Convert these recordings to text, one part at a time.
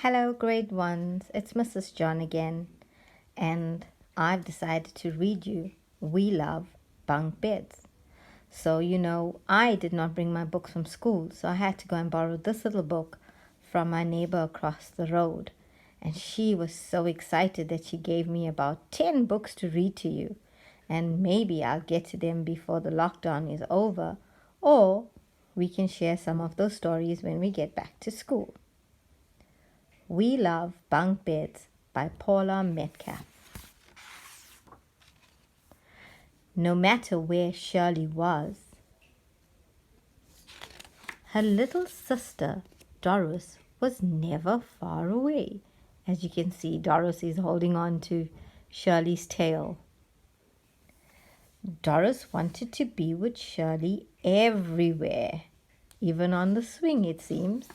Hello, grade ones. It's Mrs. John again, and I've decided to read you We Love Bunk Beds. So, I did not bring my books from school, so I had to go and borrow this little book from my neighbor across the road. And she was so excited that she gave me about 10 books to read to you. And maybe I'll get to them before the lockdown is over, or we can share some of those stories when we get back to school. We Love Bunk Beds by Paula Metcalf. No matter where Shirley was, her little sister Doris was never far away. As you can see, Doris is holding on to Shirley's tail. Doris wanted to be with Shirley everywhere, even on the swing, it seems.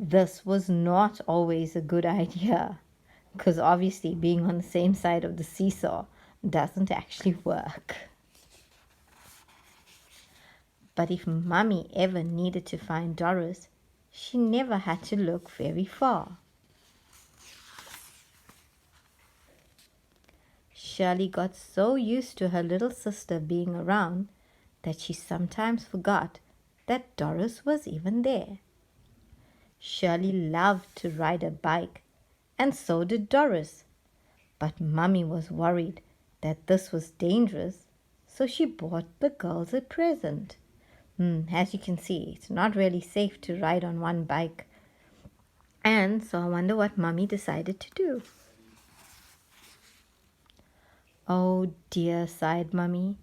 This was not always a good idea, because obviously being on the same side of the seesaw doesn't actually work. But if Mummy ever needed to find Doris, she never had to look very far. Shirley got so used to her little sister being around that she sometimes forgot that Doris was even there. Shirley loved to ride a bike, and so did Doris. But Mummy was worried that this was dangerous, so she bought the girls a present. As you can see, it's not really safe to ride on one bike. And so I wonder what Mummy decided to do. Oh dear, sighed Mummy.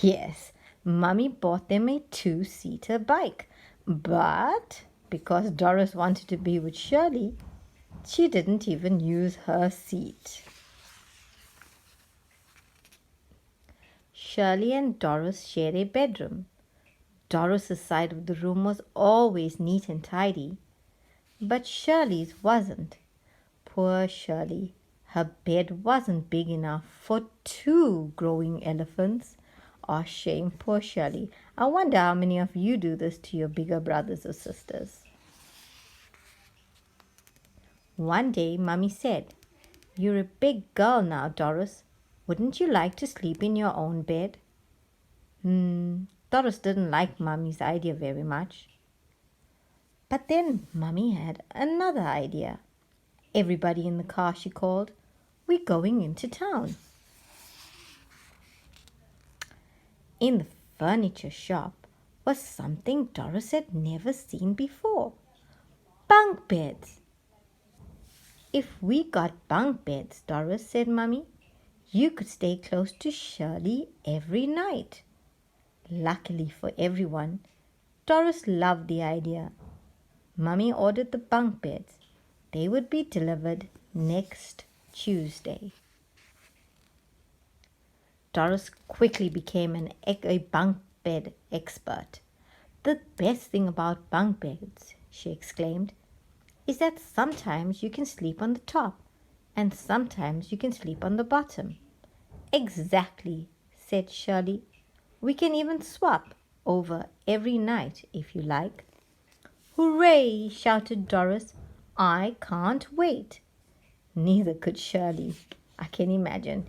Yes, Mummy bought them a 2-seater bike, but because Doris wanted to be with Shirley, she didn't even use her seat. Shirley and Doris shared a bedroom. Doris's side of the room was always neat and tidy, but Shirley's wasn't. Poor Shirley. Her bed wasn't big enough for 2 growing elephants. Oh, shame, poor Shirley. I wonder how many of you do this to your bigger brothers or sisters. One day, Mummy said, "You're a big girl now, Doris. Wouldn't you like to sleep in your own bed?" Doris didn't like Mummy's idea very much. But then Mummy had another idea. "Everybody in the car," she called. "We're going into town." In the furniture shop was something Doris had never seen before. Bunk beds. "If we got bunk beds, Doris," said Mummy, "you could stay close to Shirley every night." Luckily for everyone, Doris loved the idea. Mummy ordered the bunk beds. They would be delivered next Tuesday. Doris quickly became a bunk bed expert. "The best thing about bunk beds," she exclaimed, "is that sometimes you can sleep on the top and sometimes you can sleep on the bottom." "Exactly," said Shirley. "We can even swap over every night if you like." "Hooray!" shouted Doris. "I can't wait." Neither could Shirley. I can imagine.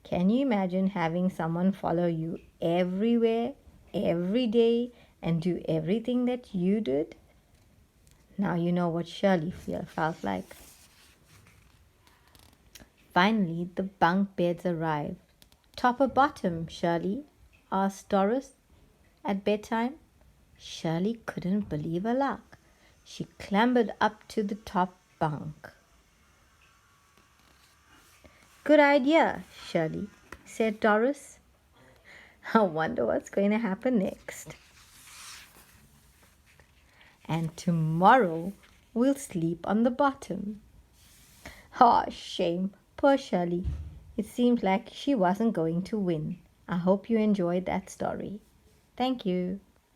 Can you imagine having someone follow you everywhere, every day, and do everything that you did? Now you know what Shirley felt like. Finally, the bunk beds arrived. "Top or bottom, Shirley?" asked Doris at bedtime. Shirley couldn't believe her luck. She clambered up to the top bunk. "Good idea, Shirley," said Doris. "I wonder what's going to happen next. And tomorrow we'll sleep on the bottom." Oh, shame. Poor Shirley. It seemed like she wasn't going to win. I hope you enjoyed that story. Thank you.